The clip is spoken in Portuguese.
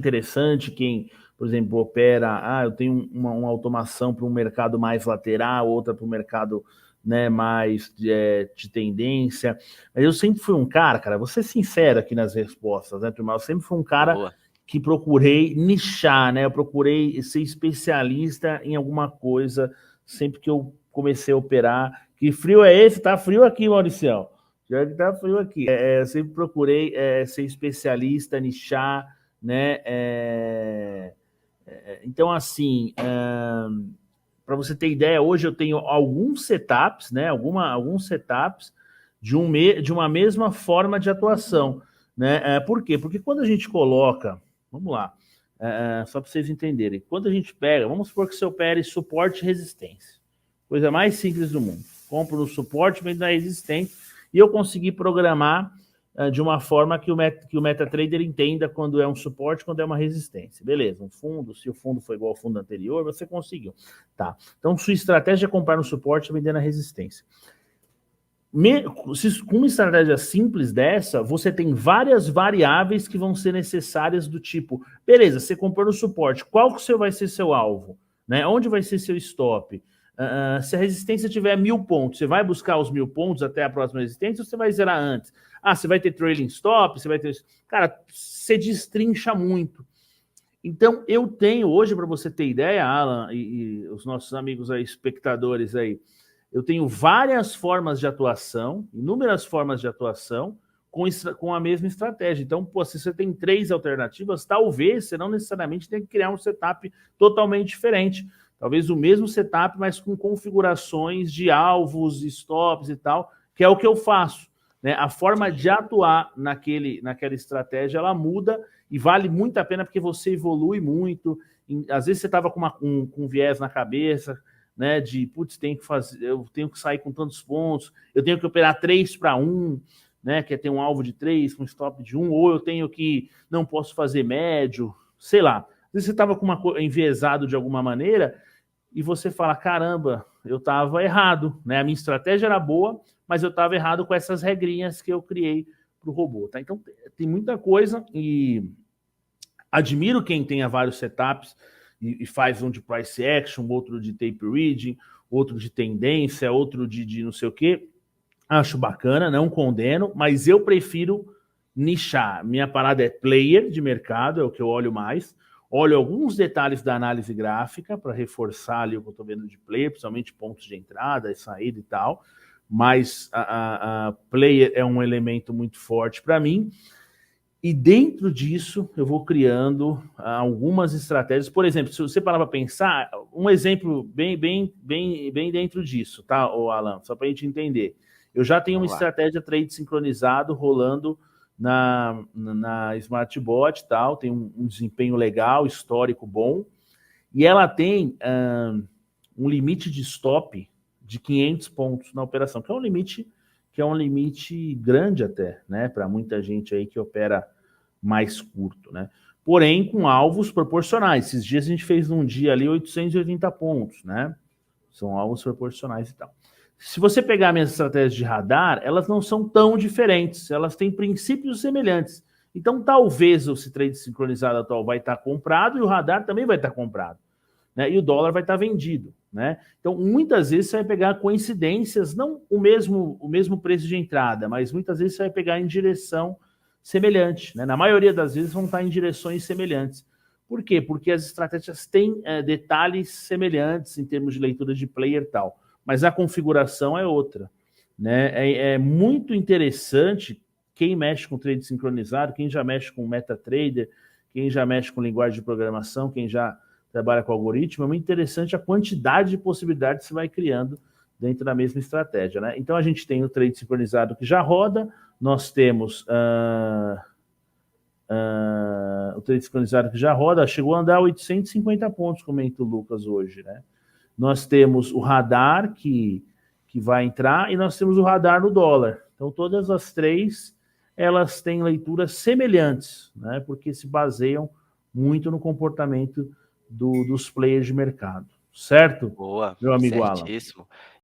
interessante quem, por exemplo, opera, eu tenho uma automação para um mercado mais lateral, outra para um mercado, né, mais de tendência. Mas eu sempre fui um cara, vou ser sincero aqui nas respostas, né, turma? Eu sempre fui um cara Boa. que procurei nichar, né? Eu procurei ser especialista em alguma coisa sempre que eu comecei a operar. Que frio é esse? Tá frio aqui, Mauricião. Já que tá frio aqui. Eu sempre procurei ser especialista, nichar, né? Então, assim, para você ter ideia, hoje eu tenho alguns setups, né? Alguns setups de uma mesma forma de atuação, né? Por quê? Porque quando a gente coloca, vamos lá, só para vocês entenderem, quando a gente pega, vamos supor que você opere suporte e resistência, coisa mais simples do mundo. Compro no suporte, vendo na resistência, e eu consegui programar de uma forma que o MetaTrader entenda quando é um suporte, quando é uma resistência. Beleza, um fundo, se o fundo foi igual ao fundo anterior, você conseguiu. Tá. Então, sua estratégia é comprar no suporte e vender na resistência. Com uma estratégia simples dessa, você tem várias variáveis que vão ser necessárias do tipo, beleza, você comprou no suporte, qual que vai ser seu alvo? Né? Onde vai ser seu stop? Se a resistência tiver 1.000 pontos, você vai buscar os 1.000 pontos até a próxima resistência ou você vai zerar antes? Você vai ter trailing stop, você vai ter... Cara, você destrincha muito. Então, eu tenho hoje, para você ter ideia, Alan e os nossos amigos aí, espectadores aí, eu tenho várias formas de atuação, inúmeras formas de atuação, com a mesma estratégia. Então, pô, se você tem 3 alternativas, talvez você não necessariamente tenha que criar um setup totalmente diferente. Talvez o mesmo setup, mas com configurações de alvos, stops e tal, que é o que eu faço. Né? A forma de atuar naquela estratégia, ela muda e vale muito a pena porque você evolui muito. Às vezes você estava com um viés na cabeça, né, de, putz, eu tenho que sair com tantos pontos, eu tenho que operar 3-1, né, que é ter um alvo de 3 com stop de 1, ou eu tenho que, não posso fazer médio, sei lá. Às vezes você estava enviesado de alguma maneira e você fala, caramba, eu estava errado, né, a minha estratégia era boa, mas eu estava errado com essas regrinhas que eu criei para o robô, tá? Então, tem muita coisa e admiro quem tenha vários setups e faz um de price action, outro de tape reading, outro de tendência, outro de não sei o quê. Acho bacana, não condeno, mas eu prefiro nichar. Minha parada é player de mercado, é o que eu olho mais. Olho alguns detalhes da análise gráfica para reforçar ali o que eu estou vendo de player, principalmente pontos de entrada e saída e tal. Mas a player é um elemento muito forte para mim. E dentro disso, eu vou criando algumas estratégias. Por exemplo, se você parar para pensar, um exemplo bem dentro disso, tá, Alan? Só para a gente entender. Eu já tenho uma estratégia trade sincronizado rolando na Smartbot, tal, tem um desempenho legal, histórico bom, e ela tem um limite de stop de 500 pontos na operação, que é um limite grande até, né, para muita gente aí que opera mais curto, né? Porém, com alvos proporcionais. Esses dias a gente fez num dia ali 880 pontos, né? São alvos proporcionais e tal. Se você pegar minhas estratégias de radar, elas não são tão diferentes, elas têm princípios semelhantes. Então, talvez o trade sincronizado atual vai estar comprado e o radar também vai estar comprado, né? E o dólar vai estar vendido, né? Então, muitas vezes você vai pegar coincidências, não o mesmo preço de entrada, mas muitas vezes você vai pegar em direção semelhante, né? Na maioria das vezes vão estar em direções semelhantes. Por quê? Porque as estratégias têm detalhes semelhantes em termos de leitura de player e tal, mas a configuração é outra, né? É muito interessante quem mexe com trade sincronizado, quem já mexe com MetaTrader, quem já mexe com linguagem de programação, quem já trabalha com algoritmo, é muito interessante a quantidade de possibilidades que você vai criando dentro da mesma estratégia, né? Então, a gente tem o trade sincronizado que já roda, nós temos o trade sincronizado que já roda, chegou a andar 850 pontos, comenta o Lucas hoje, né? Nós temos o radar que vai entrar e nós temos o radar no dólar. Então, todas as três, elas têm leituras semelhantes, né? Porque se baseiam muito no comportamento dos players de mercado. Certo? Boa, Meu amigo Alan. certíssimo.